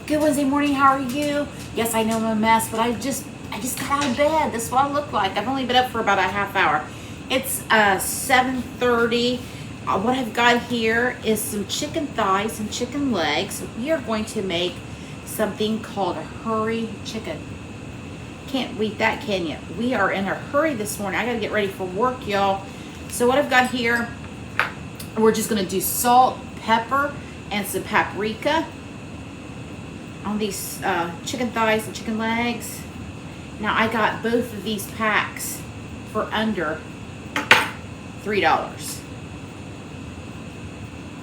Good Wednesday morning. How are you? Yes, I know I'm a mess, but I just got out of bed. This is what I look like. I've only been up for about a half hour. It's 7:30. What I've got here is some chicken thighs and chicken legs. We are going to make something called a hurry chicken. Can't beat that, can you? We are in a hurry this morning. I got to get ready for work, y'all. So what I've got here, we're just going to do salt, pepper, and some paprika on these chicken thighs and chicken legs. Now I got both of these packs for under $3.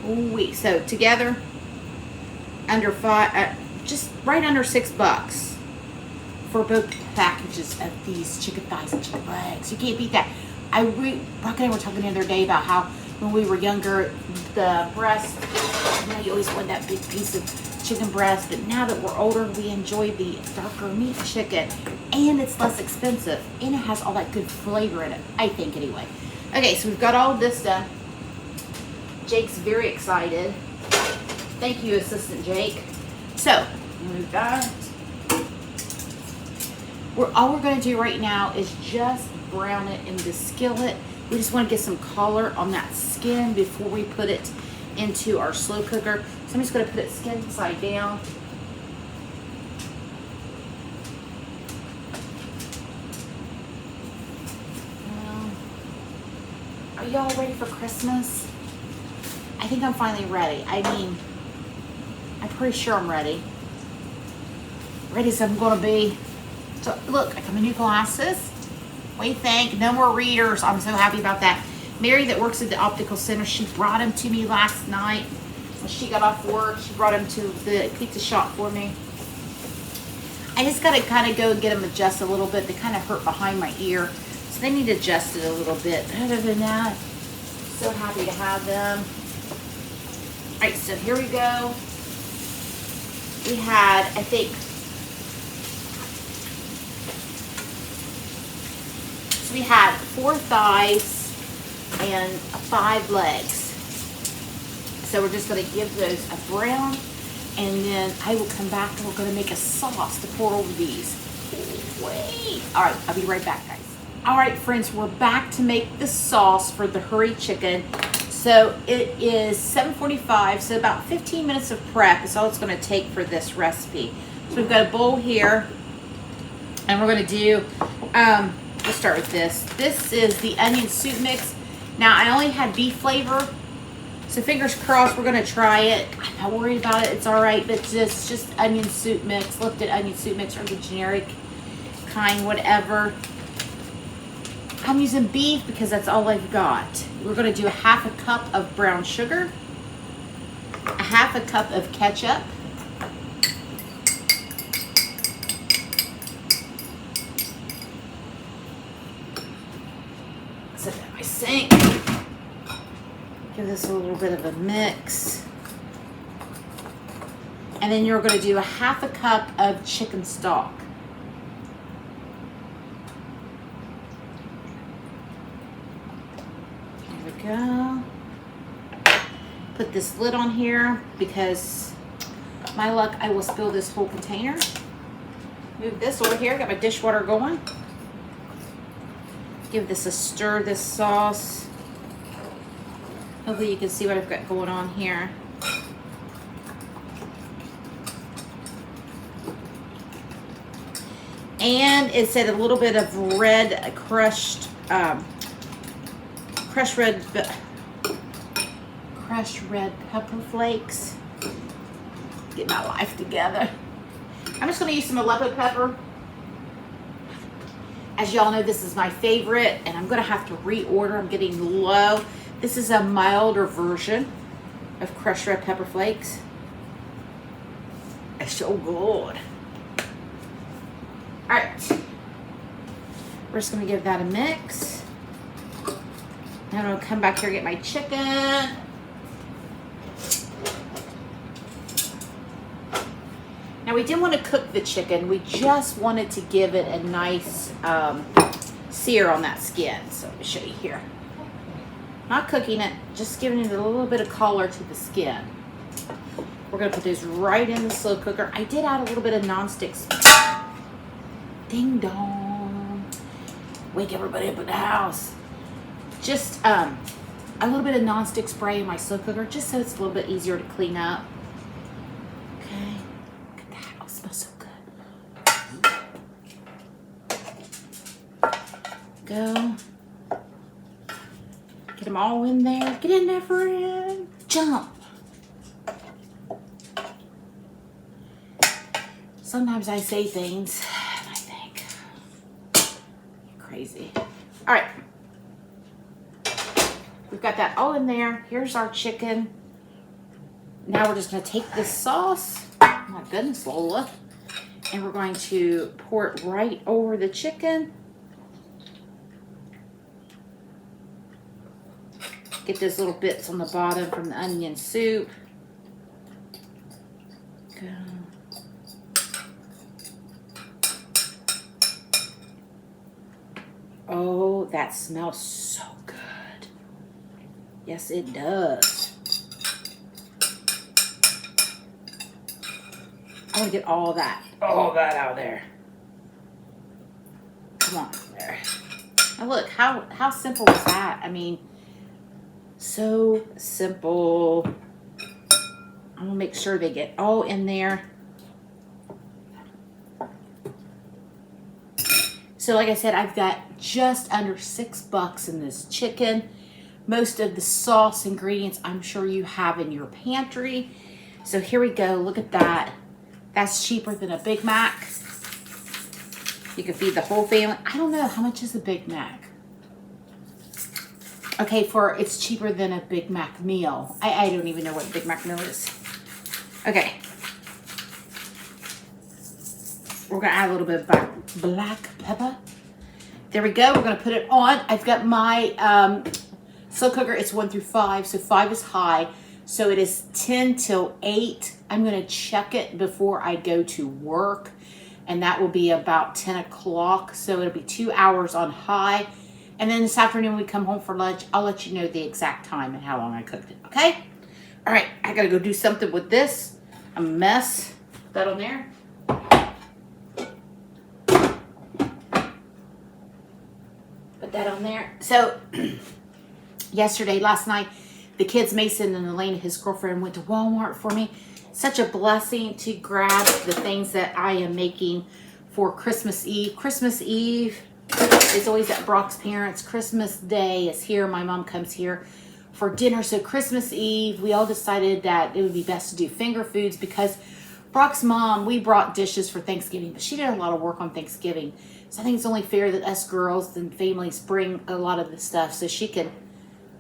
Ooh-wee. So together, under just right under $6 for both packages of these chicken thighs and chicken legs. You can't beat that. Rock and I were talking the other day about how when we were younger, the breast, you always want that big piece of chicken breast, but now that we're older, we enjoy the darker meat chicken, and it's less expensive, and it has all that good flavor in it, I think, anyway. Okay, so we've got all of this done. Jake's very excited. Thank you, Assistant Jake. So, move that. All we're going to do right now is just brown it in the skillet. We just want to get some color on that skin before we put it into our slow cooker. So I'm just going to put it skin side down. Are y'all ready for Christmas? I think I'm finally ready. I mean, I'm pretty sure I'm ready. Ready as I'm going to be. So look, I got my new glasses. What do you think? No more readers. I'm so happy about that. Mary that works at the optical center, she brought them to me last night. When she got off work, she brought them to the pizza shop for me. I just got to kind of go and get them adjusted a little bit. They kind of hurt behind my ear, so they need adjusted a little bit. But other than that, so happy to have them. All right, so here we go. We had, I think, so we had 4 thighs and 5 legs. So we're just going to give those a brown, and then I will come back and we're going to make a sauce to pour over these. Wait. All right, I'll be right back, guys. All right, friends, we're back to make the sauce for the hurry chicken. So it is 7:45, so about 15 minutes of prep is all it's going to take for this recipe. So we've got a bowl here, and we're going to do, we'll start with this. This is the onion soup mix. Now, I only had beef flavor, so fingers crossed we're going to try it. I'm not worried about it. It's all right, but it's just onion soup mix, lifted onion soup mix, or the generic kind, whatever. I'm using beef because that's all I've got. We're going to do a 1/2 cup of brown sugar, a 1/2 cup of ketchup, set that in my sink. Give this a little bit of a mix. And then you're going to do a 1/2 cup of chicken stock. There we go. Put this lid on here because my luck, I will spill this whole container. Move this over here. Got my dishwater going. Give this a stir, this sauce. Hopefully you can see what I've got going on here. And it said a little bit of red crushed red pepper flakes. Get my life together. I'm just going to use some Aleppo pepper. As y'all know, this is my favorite, and I'm going to have to reorder. I'm getting low. This is a milder version of crushed red pepper flakes. It's so good. All right. We're just going to give that a mix. Now I'm going to come back here and get my chicken. Now we didn't want to cook the chicken. We just wanted to give it a nice sear on that skin. So let me show you here. Not cooking it, just giving it a little bit of color to the skin. We're gonna put those right in the slow cooker. I did add a little bit of nonstick. Ding dong. Wake everybody up in the house. Just a little bit of nonstick spray in my slow cooker, just so it's a little bit easier to clean up. Okay, look at that. Oh, it smells so good. Go. Get them all in there. Get in there, friend. Jump. Sometimes I say things and I think, you're crazy. All right. We've got that all in there. Here's our chicken. Now we're just going to take this sauce. Oh my goodness, Lola. And we're going to pour it right over the chicken. Get those little bits on the bottom from the onion soup. Go. Oh, that smells so good. Yes, it does. I want to get all that out of there. Come on, there. Now look, how simple was that? I mean, so simple. I'm gonna make sure they get all in there. So like I said, I've got just under $6 in this chicken. Most of the sauce ingredients I'm sure you have in your pantry. So here we go, look at that. That's cheaper than a Big Mac. You can feed the whole family. I don't know, how much is a Big Mac? Okay, it's cheaper than a Big Mac meal. I don't even know what a Big Mac meal is. Okay. We're gonna add a little bit of black pepper. There we go, we're gonna put it on. I've got my slow cooker, it's 1 through 5, so 5 is high. So it is 10 till 8. I'm gonna check it before I go to work, and that will be about 10 o'clock. So it'll be 2 hours on high. And then this afternoon when we come home for lunch, I'll let you know the exact time and how long I cooked it, okay? All right, I gotta go do something with this. A mess. Put that on there. Put that on there. So, last night, the kids, Mason and Elaine, his girlfriend, went to Walmart for me. Such a blessing to grab the things that I am making for Christmas Eve. Christmas Eve is always at Brock's parents'. Christmas Day is here. My mom comes here for dinner. So Christmas Eve, we all decided that it would be best to do finger foods because Brock's mom, we brought dishes for Thanksgiving, but she did a lot of work on Thanksgiving. So I think it's only fair that us girls and families bring a lot of the stuff so she can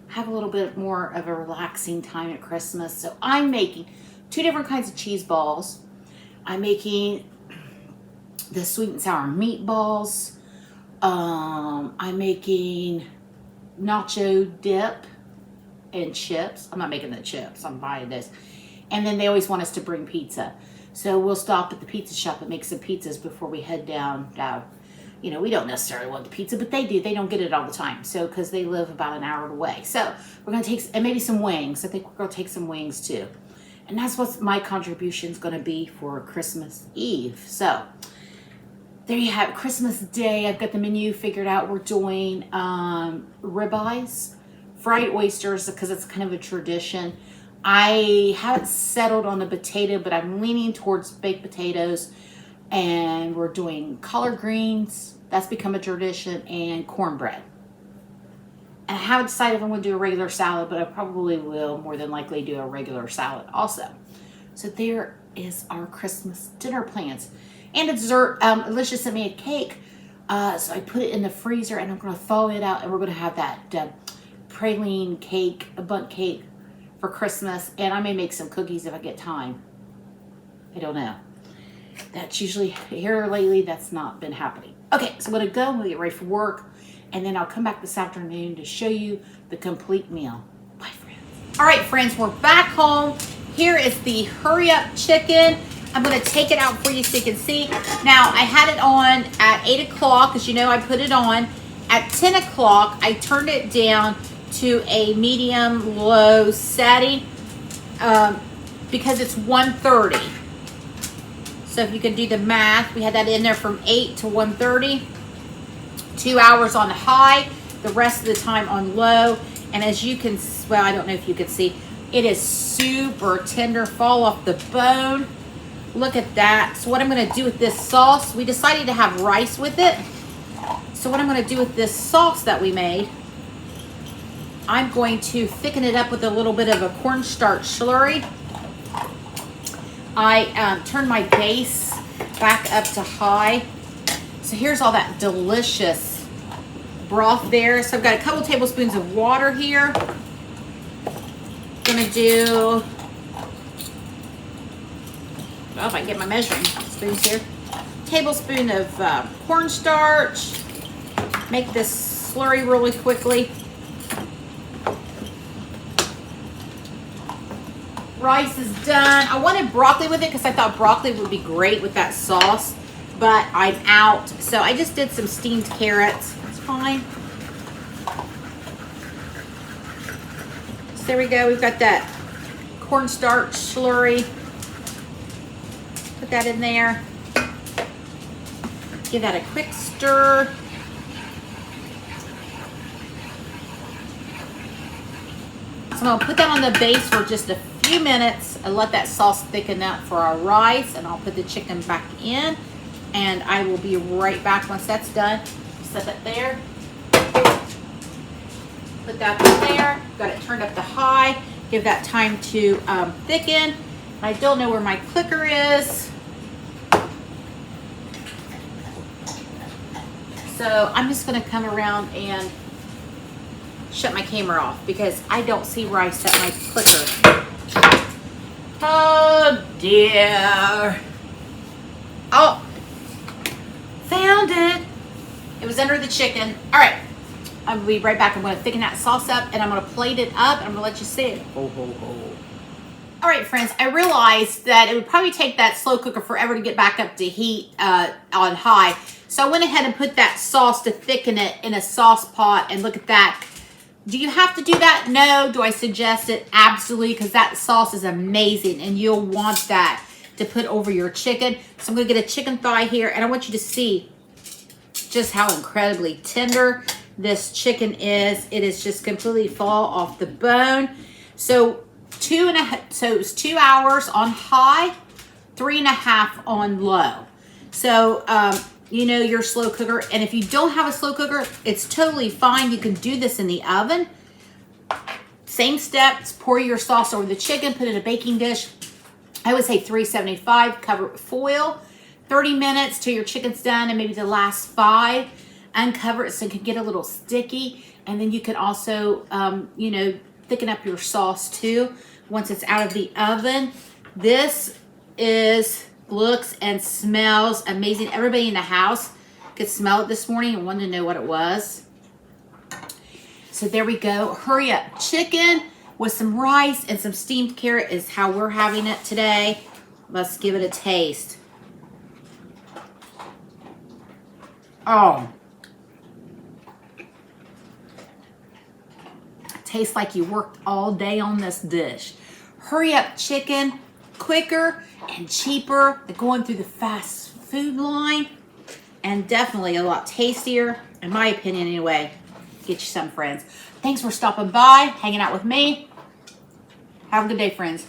have a little bit more of a relaxing time at Christmas. So I'm making 2 different kinds of cheese balls. I'm making the sweet and sour meatballs. I'm making nacho dip and chips. I'm not making the chips, I'm buying this. And then they always want us to bring pizza. So we'll stop at the pizza shop and make some pizzas before we head down. You know, we don't necessarily want the pizza, but they do. They don't get it all the time. So, because they live about an hour away. So, we're going to take, and maybe some wings. I think we're going to take some wings too. And that's what my contribution is going to be for Christmas Eve. So, there you have it. Christmas Day. I've got the menu figured out. We're doing ribeyes, fried oysters, because it's kind of a tradition. I haven't settled on the potato, but I'm leaning towards baked potatoes. And we're doing collard greens. That's become a tradition. And cornbread. And I haven't decided if I'm going to do a regular salad, but I probably will more than likely do a regular salad also. So there is our Christmas dinner plans. And a dessert. Alicia sent me a cake. So I put it in the freezer and I'm going to thaw it out. And we're going to have that praline cake, a bundt cake for Christmas. And I may make some cookies if I get time. I don't know. That's usually, here lately, that's not been happening. Okay, so I'm going to go. I'm going to get ready for work. And then I'll come back this afternoon to show you the complete meal. Bye, friends. All right, friends, we're back home. Here is the hurry up chicken. I'm going to take it out for you so you can see. Now, I had it on at 8 o'clock. As you know, I put it on. At 10 o'clock, I turned it down to a medium-low setting. because it's 1:30. So if you can do the math, we had that in there from 8 to 1:30. 2 hours on high, the rest of the time on low. And as you can, well, I don't know if you can see, it is super tender, fall off the bone. Look at that. So what I'm going to do with this sauce, we decided to have rice with it. So what I'm going to do with this sauce that we made, I'm going to thicken it up with a little bit of a cornstarch slurry. I turned my base back up to high. So here's all that delicious broth there. So I've got a couple tablespoons of water here. Gonna do, well, if I can get my measuring spoons here. Tablespoon of cornstarch. Make this slurry really quickly. Rice is done. I wanted broccoli with it because I thought broccoli would be great with that sauce, but I'm out. So I just did some steamed carrots. It's fine. So there we go. We've got that cornstarch slurry. Put that in there. Give that a quick stir. So I'm going to put that on the base for just a few minutes and let that sauce thicken up for our rice, and I'll put the chicken back in, and I will be right back once that's done. Set that there. Put that there. Got it turned up to high. Give that time to thicken. I don't know where my clicker is. So I'm just going to come around and shut my camera off because I don't see where I set my clicker. Oh dear. Oh, found it. It was under the chicken. All right, I'll be right back. I'm going to thicken that sauce up and I'm going to plate it up and I'm going to let you see it. Ho, ho, ho. All right, friends, I realized that it would probably take that slow cooker forever to get back up to heat on high. So I went ahead and put that sauce to thicken it in a sauce pot, and look at that. Do you have to do that? No. Do I suggest it? Absolutely, because that sauce is amazing, and you'll want that to put over your chicken. So I'm going to get a chicken thigh here, and I want you to see just how incredibly tender this chicken is. It is just completely fall off the bone. So it's 2 hours on high, 3.5 on low. So you know your slow cooker, and if you don't have a slow cooker, it's totally fine. You can do this in the oven. Same steps, pour your sauce over the chicken, put it in a baking dish. I would say 375, cover it with foil. 30 minutes till your chicken's done, and maybe the last 5. Uncover it so it can get a little sticky, and then you can also, you know, thicken up your sauce too once it's out of the oven. This looks and smells amazing. Everybody in the house could smell it this morning and wanted to know what it was. So there we go. Hurry up chicken with some rice and some steamed carrot is how we're having it today. Let's give it a taste. Oh. Tastes like you worked all day on this dish. Hurry up chicken, quicker and cheaper than going through the fast food line, and definitely a lot tastier, in my opinion anyway. Get you some, friends. Thanks for stopping by, hanging out with me. Have a good day, friends.